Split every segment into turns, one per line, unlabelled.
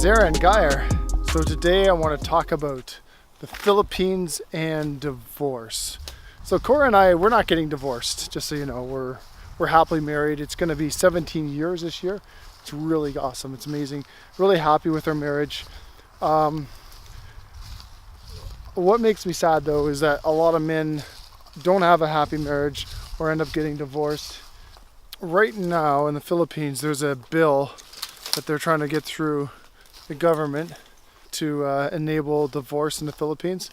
Aaron Geyer. So today I want to talk about the Philippines and divorce. So Cora and I, we're not getting divorced, just so you know. We're happily married. It's going to be 17 years this year. It's really awesome. It's amazing. Really happy with our marriage. What makes me sad though is that a lot of men don't have a happy marriage or end up getting divorced. Right now in the Philippines, there's a bill that they're trying to get through the government to enable divorce in the Philippines.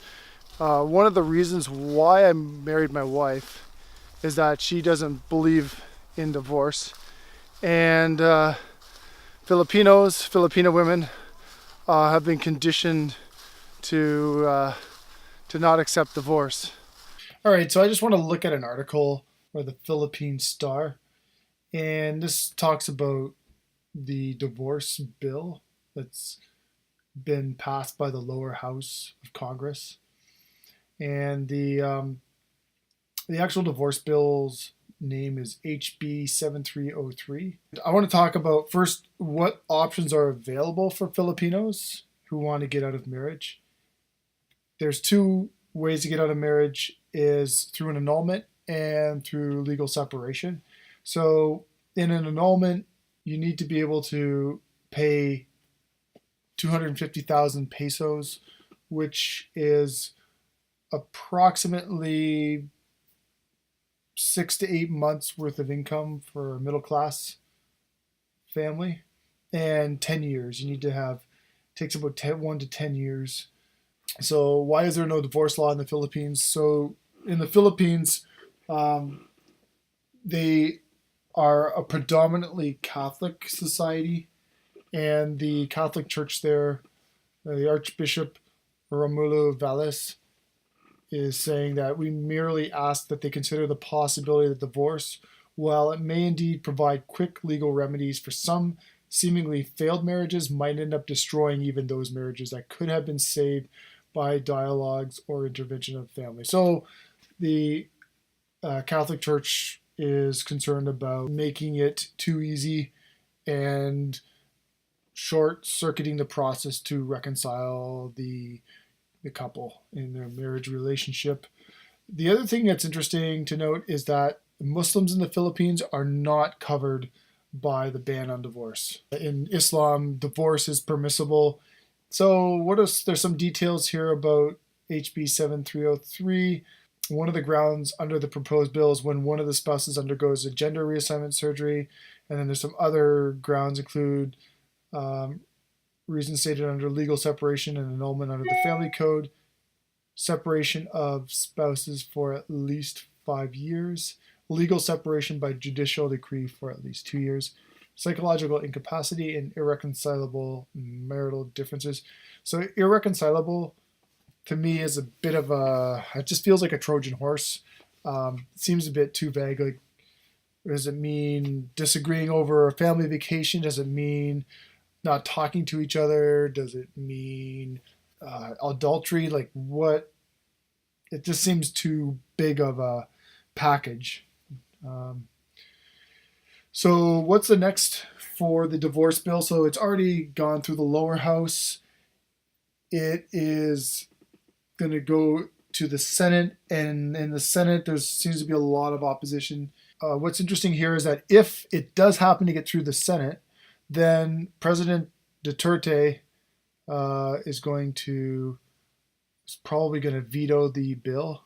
One of the reasons why I married my wife is that she doesn't believe in divorce, and Filipino women have been conditioned to not accept divorce. All right, so I just want to look at an article for the Philippine Star, and this talks about the divorce bill that's been passed by the lower house of Congress, and the actual divorce bill's name is HB 7303. I want to talk about first what options are available for Filipinos who want to get out of marriage. There's two ways to get out of marriage: is through an annulment and through legal separation. So in an annulment, you need to be able to pay 250,000 pesos, which is approximately 6 to 8 months worth of income for a middle class family, and 10 years. You need to have, takes about 1 to 10 years. So why is there no divorce law in the Philippines? So in the Philippines, they are a predominantly Catholic society, and the Catholic Church there, the Archbishop Romulo Valles, is saying that we merely ask that they consider the possibility of divorce. While it may indeed provide quick legal remedies for some seemingly failed marriages, might end up destroying even those marriages that could have been saved by dialogues or intervention of the family. So the Catholic Church is concerned about making it too easy and short-circuiting the process to reconcile the couple in their marriage relationship. The other thing that's interesting to note is that Muslims in the Philippines are not covered by the ban on divorce. In Islam, divorce is permissible. So there's some details here about HB 7303. One of the grounds under the proposed bill is when one of the spouses undergoes a gender reassignment surgery, and then there's some other grounds include reasons stated under legal separation and annulment under the family code, separation of spouses for at least 5 years, legal separation by judicial decree for at least 2 years, psychological incapacity, and irreconcilable marital differences. So irreconcilable to me is a bit of it just feels like a Trojan horse. It seems a bit too vague. Like, does it mean disagreeing over a family vacation? Does it mean not talking to each other? Does it mean adultery? Like, what? It just seems too big of a package. So what's the next for the divorce bill? So it's already gone through the lower house. It is going to go to the Senate, and in the Senate there seems to be a lot of opposition. What's interesting here is that if it does happen to get through the Senate, then President Duterte is probably going to veto the bill.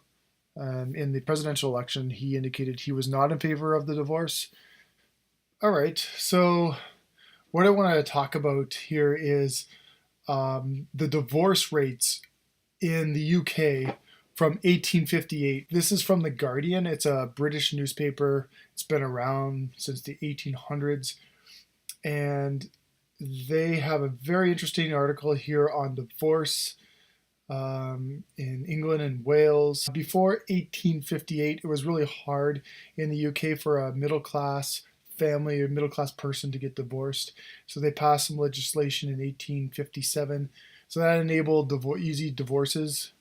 In the presidential election, he indicated he was not in favor of the divorce. All right, so what I want to talk about here is the divorce rates in the UK from 1858. This is from The Guardian. It's a British newspaper. It's been around since the 1800s. And they have a very interesting article here on divorce in England and Wales. Before 1858, it was really hard in the UK for a middle-class family or middle-class person to get divorced. So they passed some legislation in 1857. So that enabled easy divorces.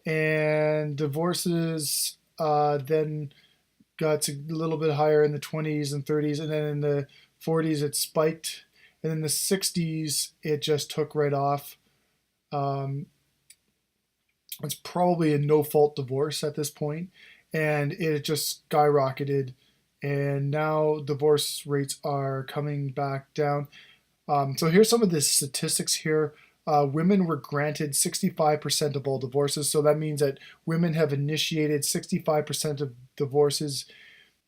And divorces then got a little bit higher in the 20s and 30s, and then in the 40s it spiked, And in the 60s, it just took right off. Um, it's probably a no-fault divorce at this point, and it just skyrocketed. And now divorce rates are coming back down. So here's some of the statistics here. Women were granted 65% of all divorces. So that means that women have initiated 65% of divorces.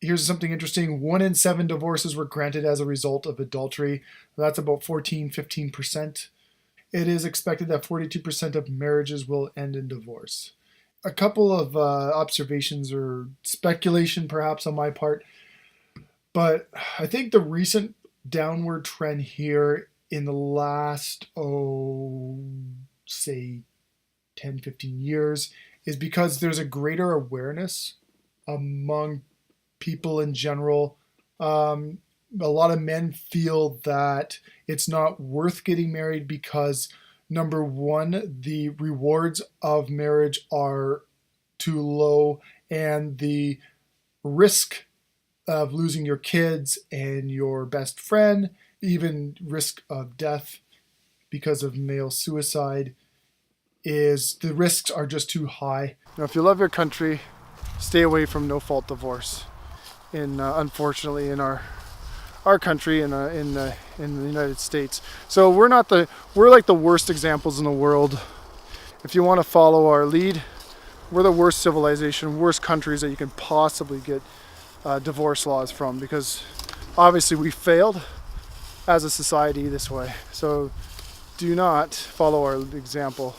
Here's something interesting. 1 in 7 divorces were granted as a result of adultery. That's about 15%. It is expected that 42% of marriages will end in divorce. A couple of observations or speculation, perhaps, on my part, but I think the recent downward trend here in the last, say 10, 15 years is because there's a greater awareness among people in general. A lot of men feel that it's not worth getting married because, number one, the rewards of marriage are too low, and the risk of losing your kids and your best friend, even risk of death because of male suicide, is the risks are just too high. Now, if you love your country, stay away from no-fault divorce. Unfortunately, in our country, in the United States, so we're like the worst examples in the world. If you want to follow our lead, we're the worst civilization, worst countries that you can possibly get divorce laws from, because obviously we failed as a society this way. So do not follow our example.